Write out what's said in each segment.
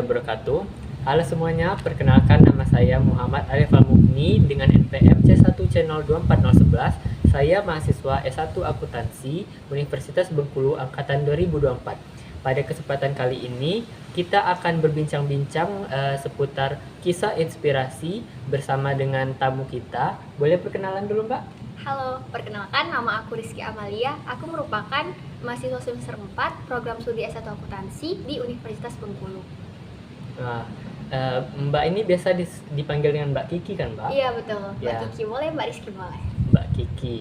wabarakatuh. Halo semuanya, perkenalkan nama saya Muhammad Arif Al-Mukni dengan NPM C1C02401. Saya mahasiswa S1 Akuntansi Universitas Bengkulu angkatan 2024. Pada kesempatan kali ini kita akan berbincang-bincang seputar kisah inspirasi bersama dengan tamu kita. Boleh perkenalan dulu, Mbak? Halo, perkenalkan nama aku Rizky Amalia. Aku merupakan mahasiswa semester 4 program studi S1 Akuntansi di Universitas Bengkulu. Nah, Mbak ini biasa dipanggil dengan Mbak Kiki kan, Mbak? Iya betul, Mbak Ya. Kiki boleh, Mbak Rizky boleh. Mbak Kiki.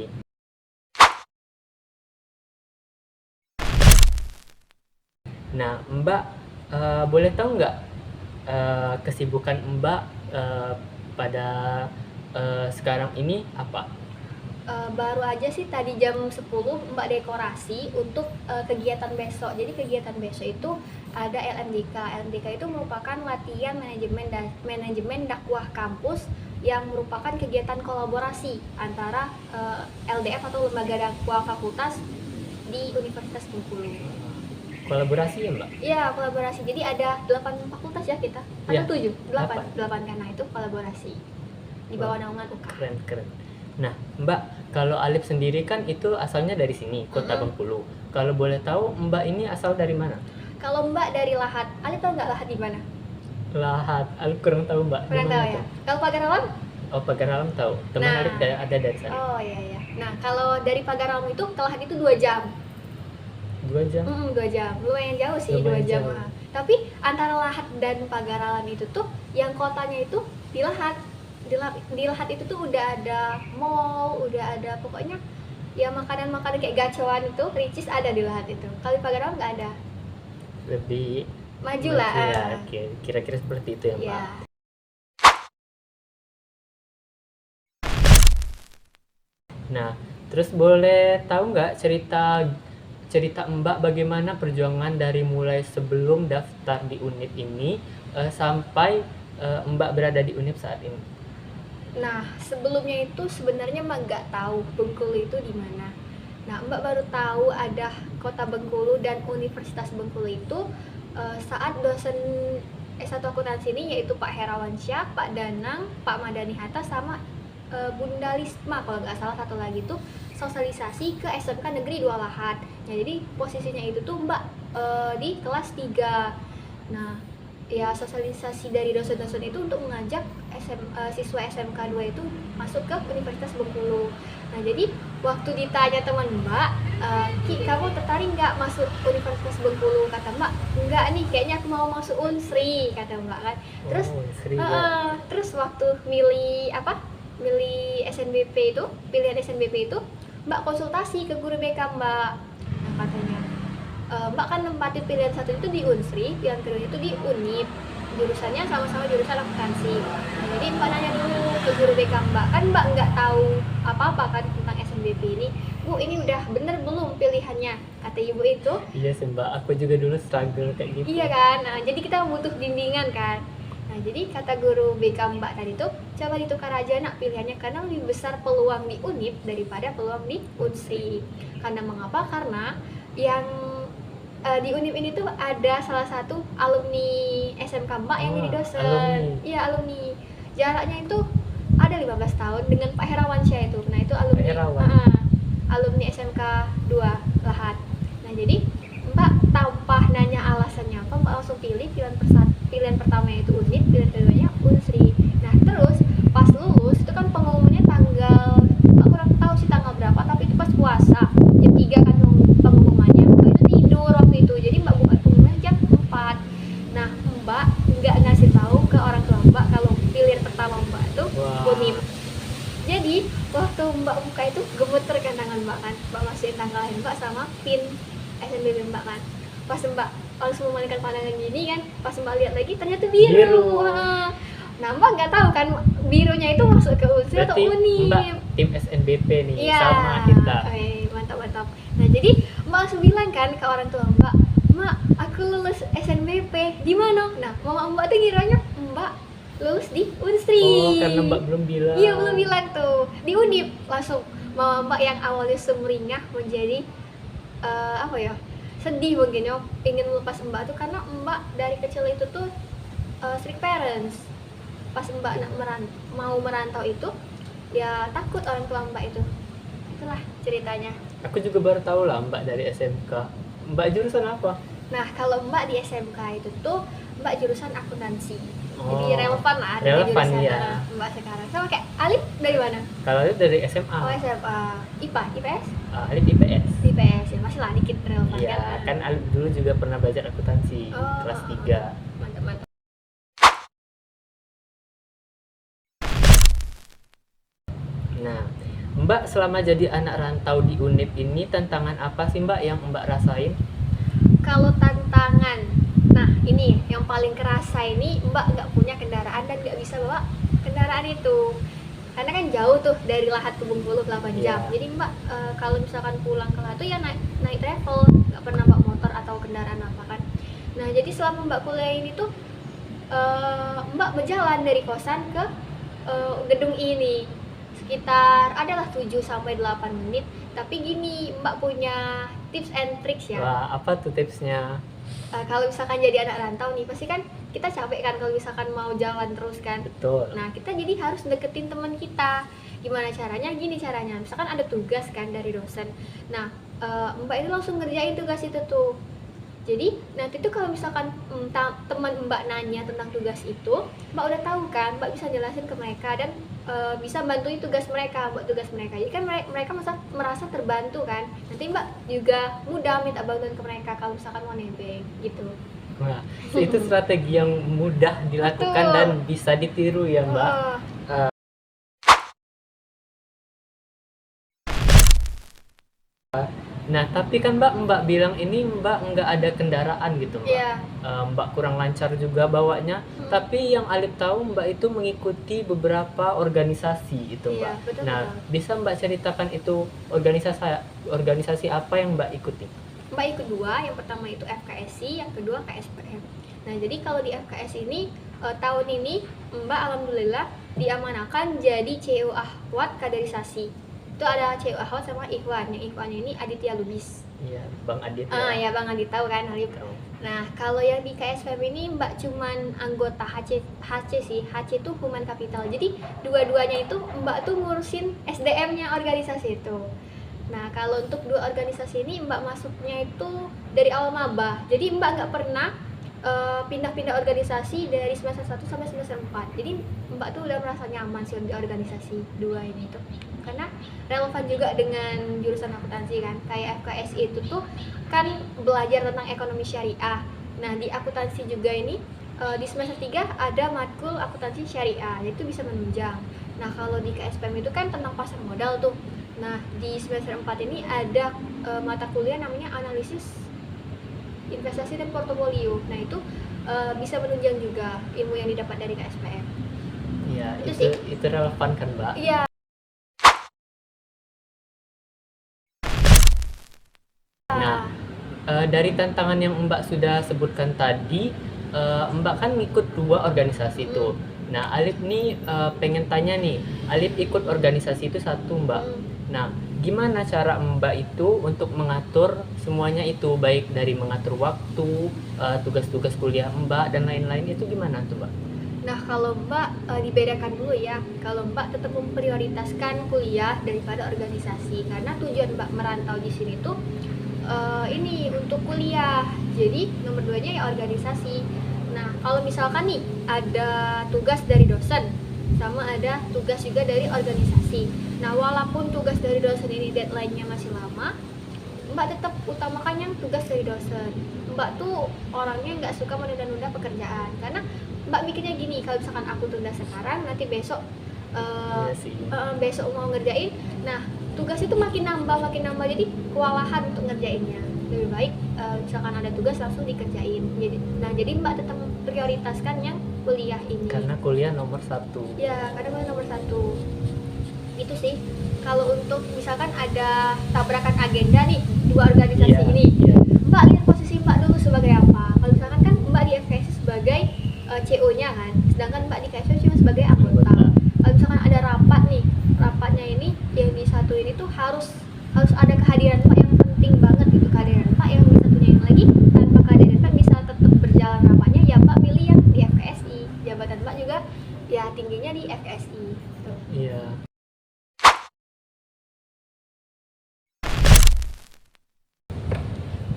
Nah, Mbak boleh tahu nggak kesibukan Mbak pada sekarang ini apa? Baru aja sih tadi jam 10 Mbak dekorasi untuk kegiatan besok. Jadi kegiatan besok itu ada LMDK. LMDK itu merupakan latihan manajemen dakwah kampus yang merupakan kegiatan kolaborasi antara LDF atau lembaga dakwah fakultas di Universitas Bengkulu. Kolaborasi ya, Mbak? Iya, kolaborasi. Jadi ada 8 fakultas ya kita. Ya, Atau 7? 8. 8. 8 karena itu kolaborasi. Di bawah naungan UK. Keren. Nah, Mbak, kalau Alif sendiri kan itu asalnya dari sini, Kota Bengkulu. Kalau boleh tahu, Mbak ini asal dari mana? Kalau Mbak dari Lahat, Alif tahu nggak Lahat di mana? Lahat, Alif kurang tahu, Mbak. Di Kurang mana tahu tuh? ya. Kalau Pagaralam? Oh, Pagaralam tahu. Teman Nah. Alif ada dari sana. Oh iya. Nah, kalau dari Pagaralam itu ke Lahat itu 2 jam. 2 jam. 2 jam. Lumayan jauh sih, Lumayan 2 jam. jauh. Tapi antara Lahat dan Pagaralam itu tuh yang kotanya itu di Lahat. Di Lahat itu tuh udah ada mall, udah ada pokoknya ya makanan-makanan kayak gacoan itu, ricis ada di Lahat itu. Kalau di Pagaralam nggak ada. Lebih Maju lah. ya, oke. Kira-kira seperti itu ya, Mbak. Ya. Nah, terus boleh tahu nggak cerita Mbak bagaimana perjuangan dari mulai sebelum daftar di UNIP ini sampai Mbak berada di UNIP saat ini? Nah, sebelumnya itu sebenarnya Mbak nggak tahu Bengkulu itu di mana. Nah, Mbak baru tahu ada Kota Bengkulu dan Universitas Bengkulu itu saat dosen S1 Akuntansi ini yaitu Pak Herawansyah, Pak Danang, Pak Madani Hatta sama Bunda Lisma kalau nggak salah satu lagi tuh sosialisasi ke SMK Negeri 2 Lahat. Nah, jadi posisinya itu tuh Mbak di kelas 3. Nah, ya sosialisasi dari dosen-dosen itu untuk mengajak siswa SMK 2 itu masuk ke Universitas Bengkulu. Nah, jadi waktu ditanya teman Mbak, Ki, kamu tertarik nggak masuk Universitas Bengkulu? Kata Mbak, enggak nih, kayaknya aku mau masuk Unsri, kata Mbak kan. Terus terus waktu milih SNBP itu, pilihan SNBP itu, Mbak konsultasi ke guru BK Mbak. Nah, katanya, Mbak kan nempatin pilihan satu itu di Unsri, pilihan kedua itu di Unip. Jurusannya sama-sama jurusan akuntansi. Nah, jadi Mbak nanya dulu ke guru BK Mbak, kan Mbak nggak tahu apa-apa kan tentang SNBP ini. Bu, ini udah bener belum pilihannya? Kata ibu itu. Iya sih, Mbak, aku juga dulu struggle kayak gitu. Iya kan, nah jadi kita butuh bimbingan kan. Nah, jadi kata guru BK Mbak tadi tuh, coba ditukar aja nak pilihannya karena lebih besar peluang di Unip daripada peluang di Unsri. Karena mengapa? Karena yang di Unip ini tuh ada salah satu alumni SMK Mbak yang jadi dosen. Alumni. Iya, alumni. Jaraknya itu ada 15 tahun dengan Pak Herawansyah itu. Nah, itu alumni SMK 2 Lahat. Nah, jadi Mbak tanpa nanya alasannya apa, Mbak langsung pilih pilihan pertama itu Unip, pilihan keduanya Unsri. Nah, terus pas lulus itu kan pengumumannya tanggal, Mbak kurang tahu sih tanggal berapa, tapi itu pas puasa jam 3 kan pengumumannya. Mbak itu tidur waktu itu, jadi Mbak buka pengumumannya jam 4. Nah, Mbak nggak ngasih tahu ke orang tua Mbak kalau pilihan pertama Mbak itu Unip. Jadi waktu Mbak buka itu gemeter kan tangan Mbak kan, Mbak masukin tanggal Mbak sama pin SNBP Mbak kan. Pas Mbak langsung memalingkan pandangan gini kan, pas Mbak lihat lagi ternyata biru. Nah, Mbak nggak tahu kan birunya itu masuk ke Unsri atau Unip. Mbak tim SNBP nih, Iya, sama kita. Mantap. Nah, jadi Mbak langsung bilang kan ke orang tua Mbak, Mbak, aku lulus SNBP di mana? Nah, mama Mbak tuh ngiranya Mbak lulus di Unsri. Oh, karena Mbak belum bilang. Iya, belum bilang tuh. Di Unip langsung mama Mbak yang awalnya sumringah menjadi sedih mungkin ya, ingin melepas Mbak tuh karena Mbak dari kecil itu tuh strict parents. Pas mbak mau merantau itu, ya takut orang tua mbak itu. Itulah ceritanya. Aku juga baru tahu lah Mbak dari SMK. Mbak jurusan apa? Nah, kalau mbak di SMK itu tuh mbak jurusan akuntansi. Jadi Oh, relevan lah dengan relevan, jurusan ya. mbak sekarang. Sama kayak Alif dari mana? Kalau itu dari SMA. Oh, SMA. IPA, IPS? Alif IPS. IPS ya, masih lah dikit relevan Iya, kan. kan Alif dulu juga pernah belajar akuntansi Oh, kelas 3. Mantap, mantap. Nah, Mbak selama jadi anak rantau di UNIP ini tantangan apa sih Mbak yang Mbak rasain? Kalau tantangan, nah ini yang paling kerasa ini mbak nggak punya kendaraan dan nggak bisa bawa kendaraan itu. Karena kan jauh tuh dari Lahat ke Bengkulu 8 jam. Iya. Jadi mbak kalau misalkan pulang ke Lahat tuh ya naik travel, nggak pernah bawa motor atau kendaraan apa kan. Nah jadi selama mbak kuliah ini tuh mbak berjalan dari kosan ke gedung ini sekitar adalah 7 sampai 8 menit. Tapi gini, mbak punya tips and tricks ya. Wah, apa tuh tipsnya? Kalau misalkan jadi anak rantau nih pasti kan kita capek kan kalau misalkan mau jalan terus kan. Betul. Nah kita jadi harus deketin teman kita. Gimana caranya? Gini caranya, misalkan ada tugas kan dari dosen. Nah mbak itu langsung ngerjain tugas itu tuh. Jadi nanti tuh kalau misalkan teman mbak nanya tentang tugas itu, mbak udah tahu kan, mbak bisa jelasin ke mereka dan bisa bantuin tugas mereka, buat tugas mereka. Jadi kan mereka merasa terbantu kan. Nanti mbak juga mudah minta bantuan ke mereka kalau misalkan mau nebeng gitu. Nah, itu strategi yang mudah dilakukan Betul. dan bisa ditiru ya Mbak. Oh, Nah, tapi kan Mbak bilang ini Mbak nggak ada kendaraan gitu Mbak. iya. Mbak kurang lancar juga bawanya. Tapi yang Alif tahu Mbak itu mengikuti beberapa organisasi itu Mbak. Iya, betul, Nah, betul. bisa Mbak ceritakan itu organisasi apa yang Mbak ikuti? Mbak ikut dua, yang pertama itu FKSI, yang kedua KSPM. Nah jadi kalau di FKS ini tahun ini Mbak alhamdulillah diamanakan jadi CEO Ahwat kaderisasi. Itu ada CEO Ahwat sama Ikhwan. Yang Ikhwan ini Aditya Lubis. Iya, Bang Adit Ya Bang Adit tahu kan Alif. Tahu. Nah kalau yang di KSPM ini Mbak cuman anggota HC sih. HC itu Human Capital. Jadi dua-duanya itu Mbak tuh ngurusin SDM-nya organisasi itu. Nah kalau untuk dua organisasi ini Mbak masuknya itu dari awal maba. Jadi Mbak nggak pernah pindah-pindah organisasi dari semester 1 sampai semester 4. Jadi Mbak tuh udah merasa nyaman sih di organisasi dua ini tuh. Karena relevan juga dengan jurusan akuntansi kan. Kayak FKSI itu tuh kan belajar tentang ekonomi syariah. Nah di akuntansi juga ini di semester 3 ada matkul akuntansi syariah, itu bisa menunjang. Nah kalau di KSPM itu kan tentang pasar modal tuh. Nah di semester 4 ini ada mata kuliah namanya analisis investasi dan portofolio. Nah itu bisa menunjang juga ilmu yang didapat dari KSPM. Iya, Itu sih. itu relevan kan Mbak? Iya. Nah, dari tantangan yang Mbak sudah sebutkan tadi, Mbak kan ngikut dua organisasi itu. Nah, Alif nih pengen tanya nih, Alif ikut organisasi itu satu Mbak. Nah, gimana cara Mbak itu untuk mengatur semuanya itu, baik dari mengatur waktu, tugas-tugas kuliah Mbak dan lain-lain, itu gimana tuh Mbak? Nah kalau Mbak dibedakan dulu ya. Kalau Mbak tetap memprioritaskan kuliah daripada organisasi, karena tujuan Mbak merantau di sini tuh ini untuk kuliah. Jadi nomor 2-nya ya organisasi. Nah kalau misalkan nih ada tugas dari dosen sama ada tugas juga dari organisasi. Nah walaupun tugas dari dosen ini deadline-nya masih lama, Mbak tetap utamakan yang tugas dari dosen. Mbak tuh orangnya nggak suka menunda-nunda pekerjaan, karena Mbak mikirnya gini, kalau misalkan aku tunda sekarang, nanti besok Iya sih. besok mau ngerjain, nah tugas itu makin nambah, jadi kewalahan untuk ngerjainnya. Lebih baik misalkan ada tugas langsung dikerjain. Jadi Mbak tetap memprioritaskan yang kuliah ini. Karena kuliah nomor 1. Ya, karena kuliah nomor 1. Itu sih. Kalau untuk misalkan ada tabrakan agenda nih dua organisasi Iya, ini, iya. Mbak lihat posisi Mbak dulu sebagai apa. Kalau misalkan kan Mbak di FKS sebagai CO-nya kan, sedangkan Mbak di KSP cuma sebagai anggota. Kalau misalkan ada rapat nih, rapatnya ini yang di satu ini tuh harus ada kehadiran Mbak yang penting banget gitu, kehadiran Mbak. Yang di satunya yang lagi tanpa kehadiran Mbak bisa tetap berjalan rapatnya, ya Mbak pilih yang di FKSI dan mbak juga ya tingginya di FKSI gitu. Iya.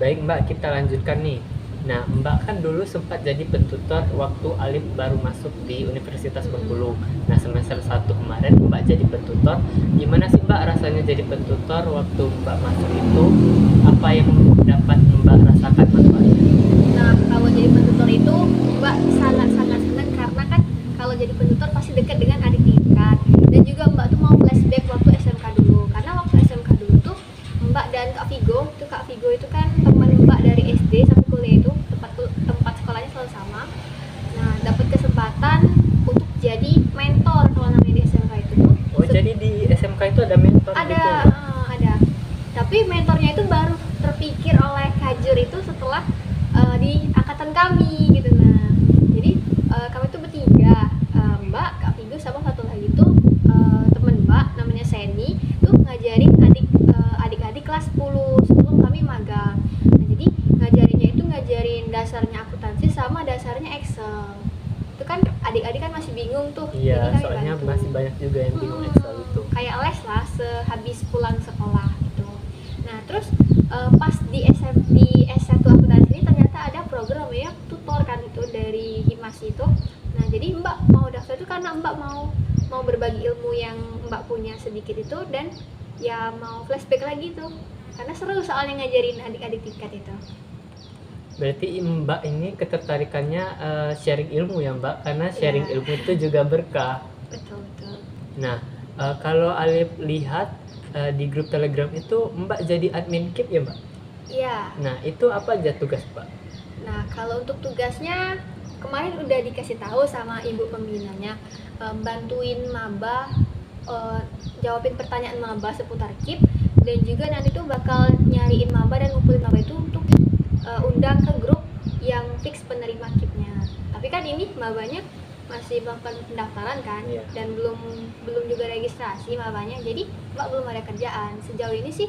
Baik Mbak, kita lanjutkan nih. Nah, Mbak kan dulu sempat jadi pentutor waktu Alif baru masuk di Universitas Bengkulu. Nah, semester 1 kemarin Mbak jadi pentutor. Gimana sih Mbak rasanya jadi pentutor waktu Mbak masuk itu? Apa yang dapat Mbak rasakan manfaatnya? Nah, kalau jadi pentutor itu mbak sangat-sangat senang karena kan kalau jadi pentutor pasti dekat dengan adik tingkat, dan juga mbak tuh mau flashback waktu SMK dulu, karena waktu SMK dulu tuh mbak dan Kak Vigo itu kan teman mbak dari SD sampai kuliah, itu tempat sekolahnya selalu sama. Nah, dapat kesempatan untuk jadi mentor kalau namanya di SMK itu tuh. Oh, jadi di SMK itu ada mentor Ada, gitu Mbak? ada. Tapi mentornya itu baru terpikir oleh Kajur itu setelah di angkatan kami gitu. Nah, jadi kami itu bertiga, Mbak, Kak Vigo sama satu lagi tuh temen Mbak namanya Seni tuh ngajarin adik-adik kelas 10 sebelum kami magang. Nah, jadi ngajarin dasarnya akuntansi sama dasarnya Excel. Itu kan adik-adik kan masih bingung tuh. Iya, jadi kami soalnya bantu. masih banyak juga yang bingung Excel itu. Kayak les lah sehabis pulang sekolah gitu. Nah, terus pas di S1 akuntansi ini ternyata ada program ya tutor kan itu dari Himas itu. Nah, jadi Mbak mau daftar itu karena Mbak mau berbagi ilmu yang Mbak punya sedikit itu, dan ya mau flashback lagi tuh. Karena seru soalnya ngajarin adik-adik tingkat itu. Berarti Mbak ini ketertarikannya sharing ilmu ya Mbak, karena sharing Iya. ilmu itu juga berkah. Betul. Nah, kalau Alif lihat di grup Telegram itu Mbak jadi admin KIP ya Mbak? Iya. Nah, itu apa aja tugas Mbak? Nah, kalau untuk tugasnya kemarin udah dikasih tahu sama ibu pembinanya, bantuin maba, jawabin pertanyaan maba seputar KIP, dan juga nanti tuh bakal nyariin maba dan ngumpulin maba itu untuk undang ke grup yang fix penerima KIP-nya. Tapi kan ini mabanya masih melakukan pendaftaran kan, Iya. dan belum juga registrasi mabanya, jadi Mbak belum ada kerjaan. Sejauh ini sih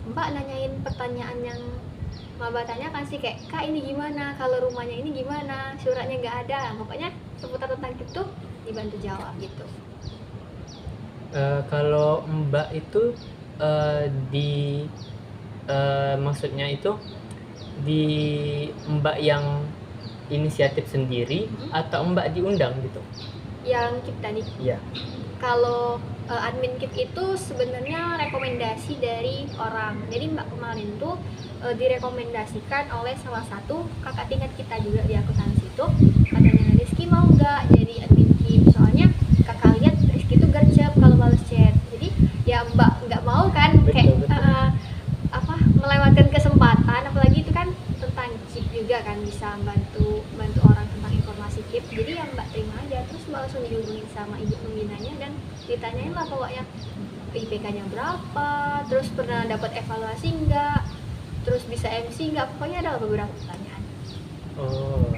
Mbak nanyain pertanyaan yang maba tanyakan sih, kayak Kak ini gimana, kalau rumahnya ini gimana, suratnya nggak ada. Pokoknya seputar tentang itu dibantu jawab gitu. Kalau Mbak itu maksudnya itu di Mbak yang inisiatif sendiri atau Mbak diundang gitu? Yang KIP tadi, Iya. kalau admin KIP itu sebenarnya rekomendasi dari orang. Jadi Mbak kemarin tuh direkomendasikan oleh salah satu kakak tingkat kita juga di akuntansi itu. Katanya, Rizky mau nggak jadi admin KIP? Soalnya kakak lihat Rizky tuh gercep kalau balas chat. Jadi ya Mbak nggak mau kan, kayak melewatkan kesempatan, apalagi itu kan tentang KIP juga kan, bisa bantu orang tentang informasi KIP. Jadi ya Mbak terima aja, terus Mbak langsung dihubungin sama ibu pembinanya dan ditanyain lah pokoknya IPK-nya berapa, terus pernah dapat evaluasi enggak, terus bisa MC enggak, pokoknya ada beberapa pertanyaan. Oh,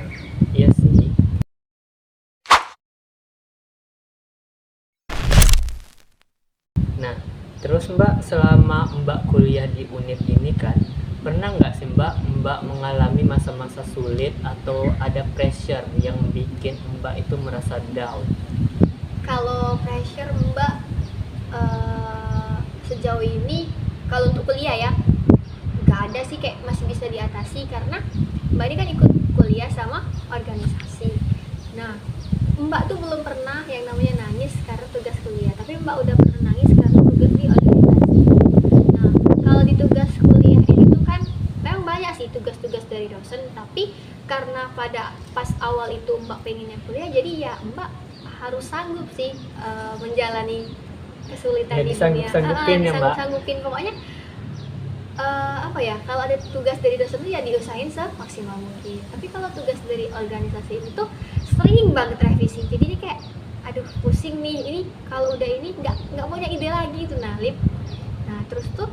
iya sih. Nah, terus Mbak, selama Mbak kuliah di Unip ini kan, pernah nggak sih Mbak mengalami masa-masa sulit atau ada pressure yang bikin Mbak itu merasa down? Kalau pressure Mbak sejauh ini kalau untuk kuliah ya nggak ada sih, kayak masih bisa diatasi karena Mbak ini kan ikut kuliah sama organisasi. Nah, Mbak tuh belum pernah yang namanya nangis karena tugas kuliah, tapi Mbak udah pernah nangis karena tugas di organisasi. Nah, kalau di tugas kuliah ini tuh kan memang banyak sih tugas-tugas dari dosen, tapi karena pas awal itu Mbak pengennya kuliah, jadi ya Mbak harus sanggup sih menjalani kesulitan di dunia. Sanggupin ya Mbak? Sanggupin pokoknya. Kalau ada tugas dari dosen itu ya diusahain semaksimal mungkin. Tapi kalau tugas dari organisasi ini tuh sering banget revisi, jadinya kayak aduh pusing nih, ini kalau udah ini nggak punya ide lagi tuh Nalip. Nah, terus tuh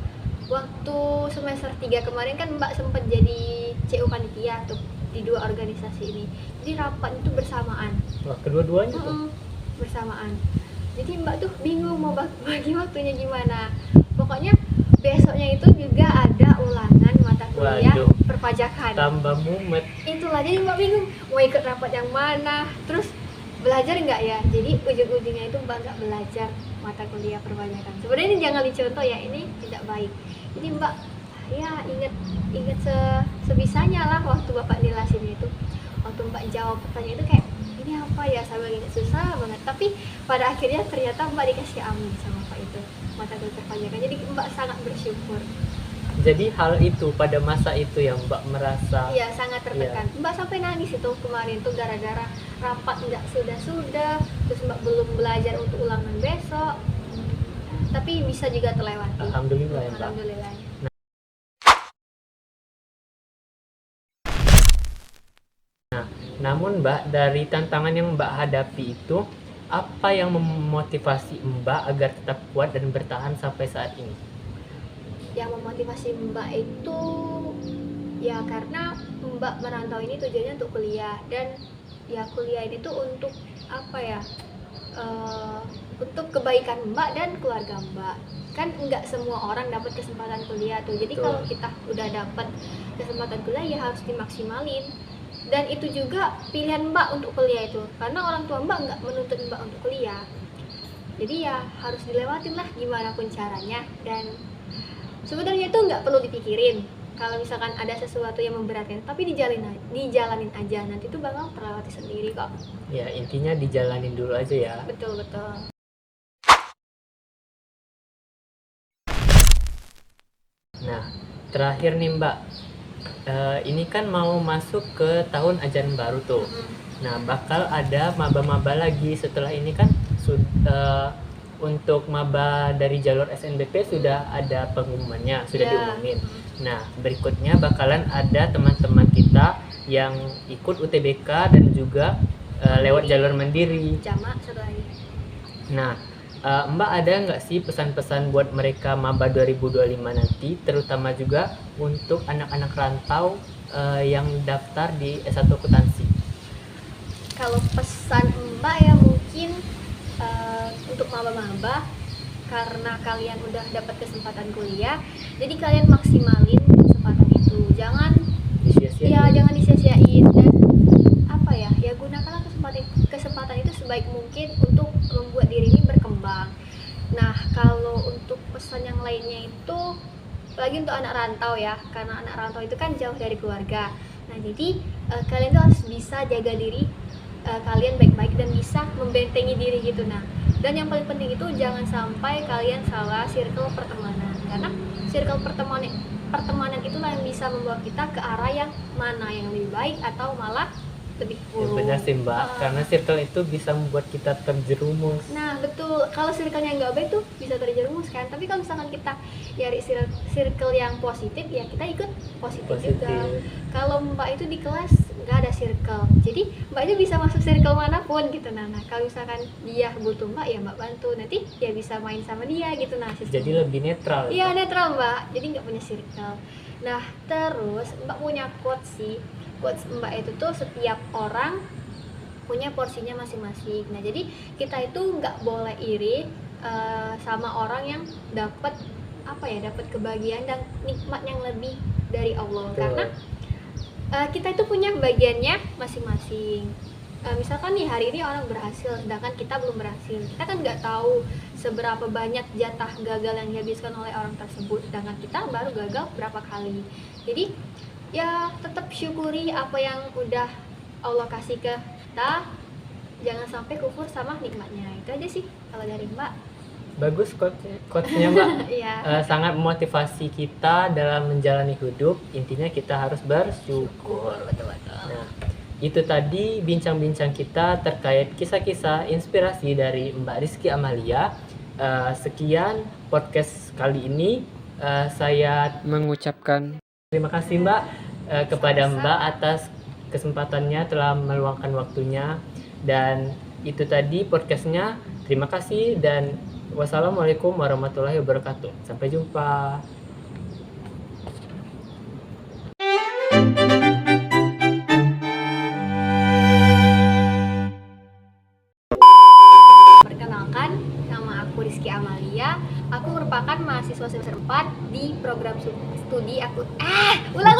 waktu semester 3 kemarin kan Mbak sempat jadi CU panitia tuh di 2 organisasi ini, jadi rapat itu bersamaan. Wah, kedua-duanya tuh? Bersamaan. Jadi Mbak tuh bingung mau bagi waktunya gimana. Pokoknya besoknya itu juga ada ulangan mata kuliah perpajakan. Tambah mumet. Itulah, jadi Mbak bingung mau ikut rapat yang mana. Terus belajar nggak ya, jadi ujung-ujungnya itu mbak nggak belajar mata kuliah perbanyakan. Sebenarnya ini jangan dicontoh ya, ini tidak baik. Jadi mbak ya inget sebisanya lah waktu bapak jelasin itu, waktu mbak jawab pertanyaan itu kayak ini apa ya, sambil inget susah banget, tapi pada akhirnya ternyata mbak dikasih amin sama pak itu mata kuliah perbanyakan, jadi mbak sangat bersyukur. Jadi hal itu pada masa itu yang Mbak merasa Iya, sangat tertekan. Mbak sampai nangis itu kemarin tuh gara-gara rapat nggak sudah, terus Mbak belum belajar untuk ulangan besok. Tapi bisa juga terlewati. alhamdulillah ya Mbak. Alhamdulillah. Namun Mbak, dari tantangan yang Mbak hadapi itu, apa yang memotivasi Mbak agar tetap kuat dan bertahan sampai saat ini? Yang memotivasi Mbak itu ya karena Mbak merantau ini tujuannya untuk kuliah, dan ya kuliah ini tuh untuk apa ya? Untuk kebaikan Mbak dan keluarga Mbak. Kan nggak semua orang dapat kesempatan kuliah tuh. Jadi Betul. kalau kita udah dapat kesempatan kuliah ya harus dimaksimalin. Dan itu juga pilihan Mbak untuk kuliah itu, karena orang tua Mbak nggak menuntut Mbak untuk kuliah. Jadi ya harus dilewatin lah gimana pun caranya. Dan sebenarnya itu nggak perlu dipikirin kalau misalkan ada sesuatu yang memberatkan, tapi dijalanin aja, nanti tuh bakal terlewati sendiri kok. Ya intinya dijalanin dulu aja ya. Betul. Nah, terakhir nih Mbak, ini kan mau masuk ke tahun ajaran baru tuh. Nah, bakal ada maba-maba lagi setelah ini kan untuk maba dari jalur SNBP sudah ada pengumumannya, sudah Ya. diumumin. Nah, berikutnya bakalan ada teman-teman kita yang ikut UTBK dan juga lewat jalur mandiri. Jamak satu lagi. Nah, Mbak ada nggak sih pesan-pesan buat mereka maba 2025 nanti, terutama juga untuk anak-anak rantau yang daftar di S1 akuntansi? Kalau pesan Mbak ya mungkin untuk maba-maba, karena kalian udah dapat kesempatan kuliah, jadi kalian maksimalin kesempatan itu. Jangan disia-siain, dan apa ya gunakanlah kesempatan itu sebaik mungkin untuk membuat diri ini berkembang. Nah, kalau untuk pesan yang lainnya itu lagi untuk anak rantau ya, karena anak rantau itu kan jauh dari keluarga. Nah, jadi kalian tuh harus bisa jaga diri kalian baik-baik dan bisa membentengi diri gitu. Nah, dan yang paling penting itu jangan sampai kalian salah circle pertemanan, karena circle pertemanan itulah yang bisa membawa kita ke arah yang mana yang lebih baik atau malah lebih Ya, buruk. benar sih Mbak, karena circle itu bisa membuat kita terjerumus. Nah betul, kalau circle-nya nggak baik tuh bisa terjerumus kan. Tapi kalau misalkan kita nyari circle yang positif, ya kita ikut positif juga. Kalau Mbak itu di kelas nggak ada circle, jadi Mbak itu bisa masuk circle manapun gitu. Nah kalau misalkan dia butuh Mbak, ya Mbak bantu, nanti ya bisa main sama dia gitu. Nah Jadi lebih netral. iya netral Mbak, jadi nggak punya circle. Nah terus Mbak punya quotes sih. Quotes Mbak itu tuh setiap orang punya porsinya masing-masing. Nah jadi kita itu nggak boleh iri sama orang yang dapat dapat kebahagiaan dan nikmat yang lebih dari Allah. Betul. Karena kita itu punya bagiannya masing-masing. Misalkan nih hari ini orang berhasil, sedangkan kita belum berhasil. Kita kan nggak tahu seberapa banyak jatah gagal yang dihabiskan oleh orang tersebut, sedangkan kita baru gagal berapa kali. Jadi ya tetap syukuri apa yang udah Allah kasih ke kita, jangan sampai kufur sama nikmatnya. Itu aja sih kalau dari Mbak. Bagus quotes-nya Mbak. Iya. Sangat memotivasi kita dalam menjalani hidup. Intinya kita harus bersyukur. Betul. Nah, itu tadi bincang-bincang kita terkait kisah-kisah inspirasi dari Mbak Rizky Amalia. Sekian podcast kali ini. Saya mengucapkan terima kasih Mbak kepada Sama-sama. Mbak atas kesempatannya telah meluangkan waktunya. Dan itu tadi podcastnya. Terima kasih dan wassalamualaikum warahmatullahi wabarakatuh. Sampai jumpa. Perkenalkan, nama aku Rizky Amalia. Aku merupakan mahasiswa semester 4 di program studi aku. Ulang.